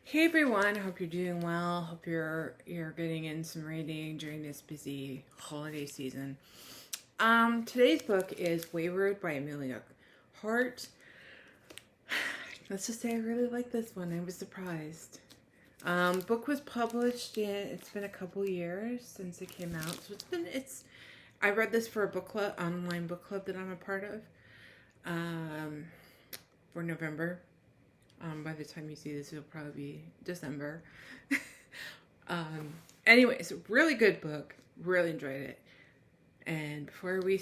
Hey everyone, hope you're doing well. Hope you're getting in some reading during this busy holiday season. Today's book is Weyward by Emilia Hart. Let's just say I really like this one. I was surprised. Book was published it's been a couple years since it came out. So I read this for a book club, online book club that I'm a part of. For November. By the time you see this, it'll probably be December. Anyways, really good book. Really enjoyed it. And before we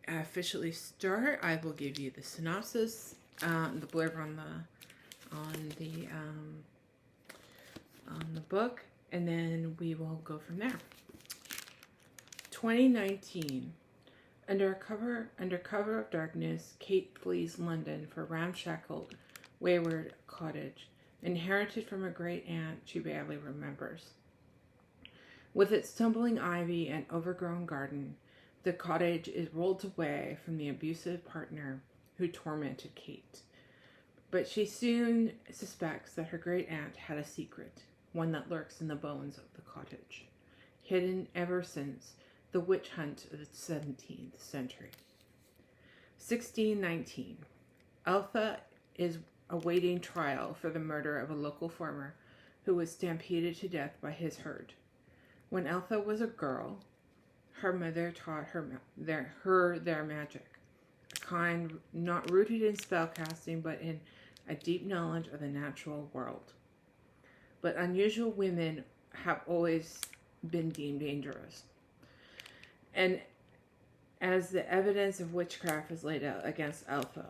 officially start, I will give you the synopsis, the blurb on the book, and then we will go from there. 2019. Under cover of darkness, Kate flees London for ramshackle Weyward cottage, inherited from a great aunt she barely remembers. With its tumbling ivy and overgrown garden, the cottage is rolled away from the abusive partner who tormented Kate. But she soon suspects that her great aunt had a secret, one that lurks in the bones of the cottage, hidden ever since the witch hunt of the 17th century. 1619. Altha is awaiting trial for the murder of a local farmer who was stampeded to death by his herd. When Altha was a girl, her mother taught her their magic, a kind not rooted in spellcasting but in a deep knowledge of the natural world. But unusual women have always been deemed dangerous. And as the evidence of witchcraft is laid out against Altha,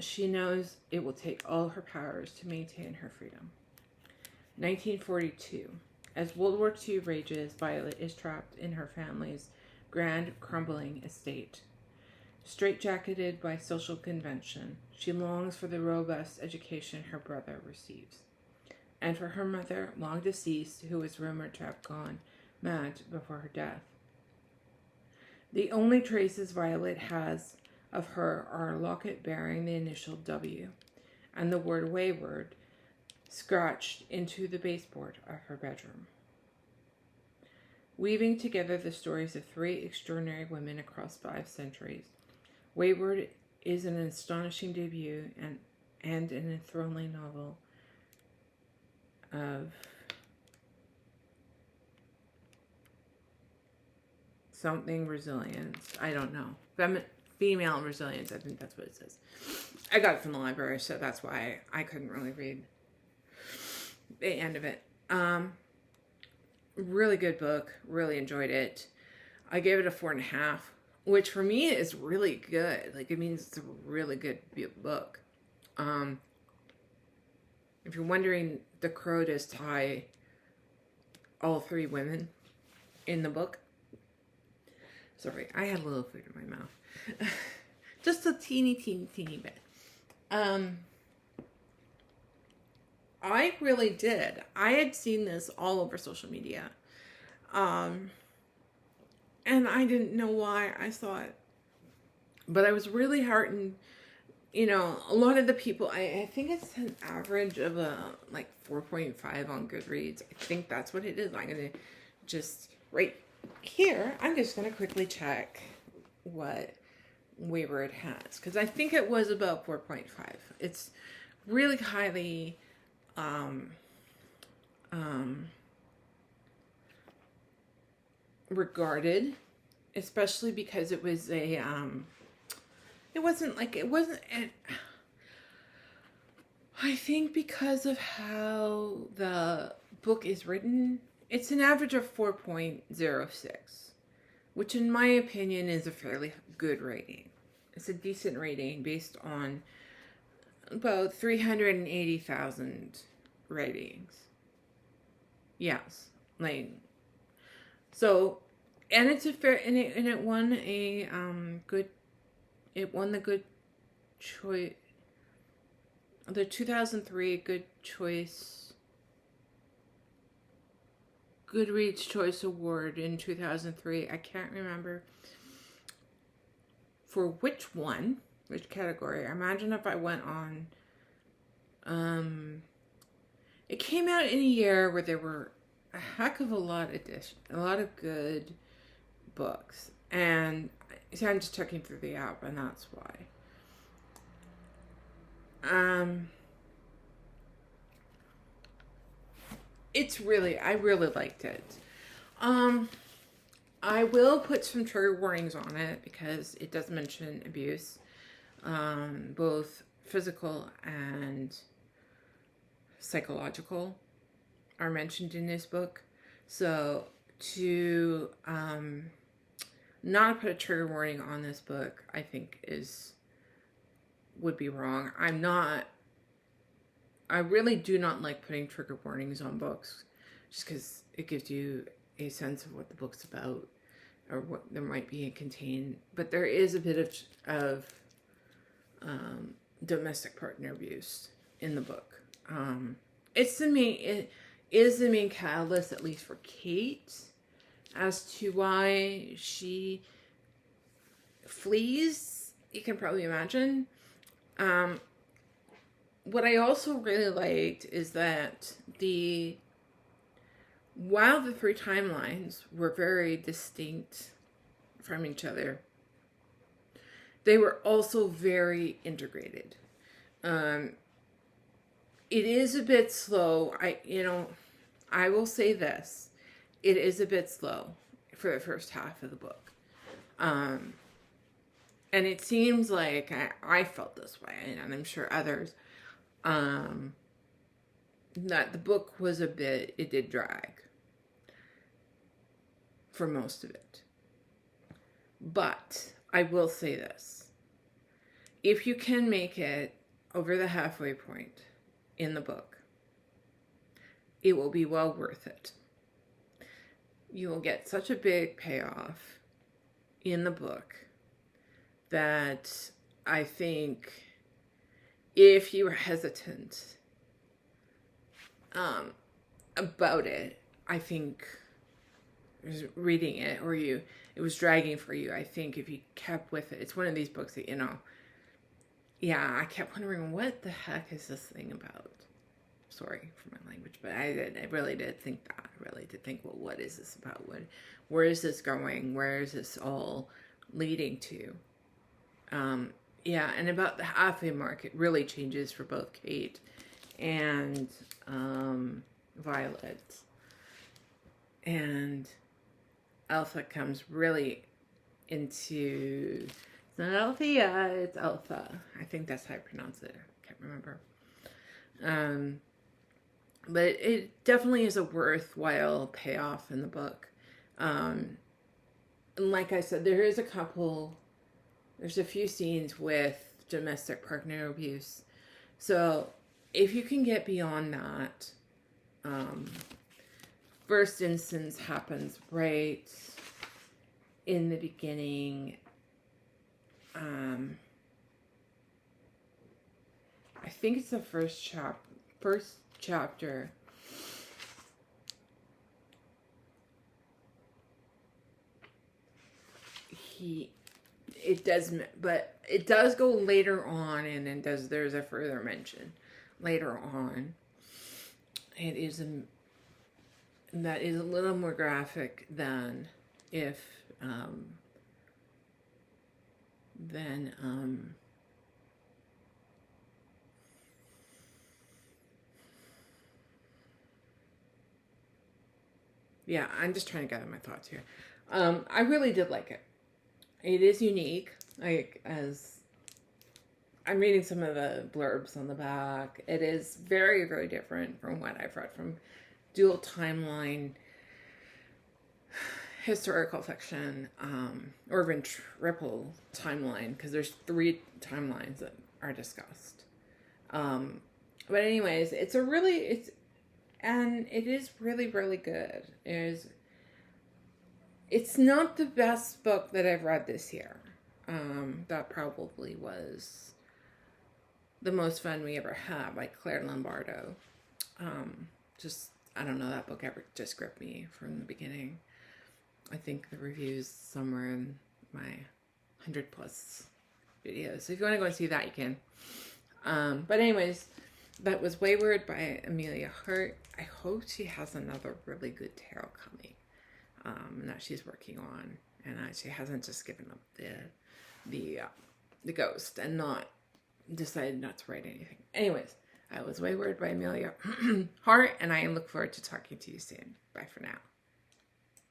she knows it will take all her powers to maintain her freedom. 1942. As World War II rages, Violet is trapped in her family's grand, crumbling estate. Straitjacketed by social convention, she longs for the robust education her brother receives, and for her mother, long deceased, who is rumored to have gone mad before her death. The only traces Violet has of her are a locket bearing the initial W and the word Weyward scratched into the baseboard of her bedroom. Weaving together the stories of three extraordinary women across 5 centuries, Weyward is an astonishing debut and an enthralling novel of something resilience. I don't know. Female resilience, I think that's what it says. I got it from the library, so that's why I couldn't really read the end of it. Really good book. Really enjoyed it. I gave it a 4.5, which for me is really good. Like, it means it's a really good book. If you're wondering, the crow does tie all 3 women in the book. Sorry, I had a little food in my mouth. Just a teeny bit. I really did. I had seen this all over social media. And I didn't know why I saw it. But I was really heartened. You know, a lot of the people, I think it's an average of like 4.5 on Goodreads. I think that's what it is. I'm going to just, right here, I'm just going to quickly check what Weyward has, because I think it was about 4.5. It's really highly regarded, especially because it was I think because of how the book is written, it's an average of 4.06, which in my opinion is a fairly good rating. It's a decent rating based on about 380,000 ratings. Yes, like, so, and it's a fair, and it won a the good choice, the 2003 Good Choice, Goodreads Choice Award in 2003. I can't remember for which category. Imagine if I went on it came out in a year where there were a heck of a lot of good books. And so I'm just checking through the app, and that's why. I really liked it. I will put some trigger warnings on it because it does mention abuse, both physical and psychological are mentioned in this book. So to not put a trigger warning on this book, I think would be wrong. I really do not like putting trigger warnings on books just because it gives you a sense of what the book's about or what there might be contained. But there is a bit of domestic partner abuse in the book. It is the main catalyst, at least for Kate, as to why she flees. You can probably imagine. What I also really liked is that while the three timelines were very distinct from each other, they were also very integrated. It is a bit slow. I will say this. It is a bit slow for the first half of the book. And it seems like I felt this way, and I'm sure others, that the book it did drag for most of it. But I will say this. If you can make it over the halfway point in the book, it will be well worth it. You will get such a big payoff in the book that I think if you were hesitant about it, I think reading it or it was dragging for you. I think if you kept with it, it's one of these books that, I kept wondering, what the heck is this thing about? Sorry for my language, but I really did think that. I really did think, well, what is this about? Where is this going? Where is this all leading to? And about the halfway mark, it really changes for both Kate and Violet. And Alpha comes really into... It's not Althea, it's Alpha. I think that's how I pronounce it. I can't remember. But it definitely is a worthwhile payoff in the book. And like I said, there's a few scenes with domestic partner abuse. So if you can get beyond that, first instance happens right in the beginning. I think it's the first chapter. It does go later on, and then there's a further mention later on. That is a little more graphic than I'm just trying to gather my thoughts here. I really did like it. It is unique. As I'm reading some of the blurbs on the back, it is very, very different from what I've read from dual timeline historical fiction, or even triple timeline, because there's 3 timelines that are discussed. But anyways, it is really, really good. It's not the best book that I've read this year. That probably was The Most Fun We Ever Had by Claire Lombardo. I don't know, that book ever just gripped me from the beginning. I think the review's somewhere in my 100+ videos. So if you want to go and see that, you can. But anyways, That was Weyward by Emilia Hart. I hope she has another really good tarot coming that she's working on, and she hasn't just given up the ghost and not decided not to write anything. Anyways, that was Weyward by Emilia Hart, and I look forward to talking to you soon. Bye for now.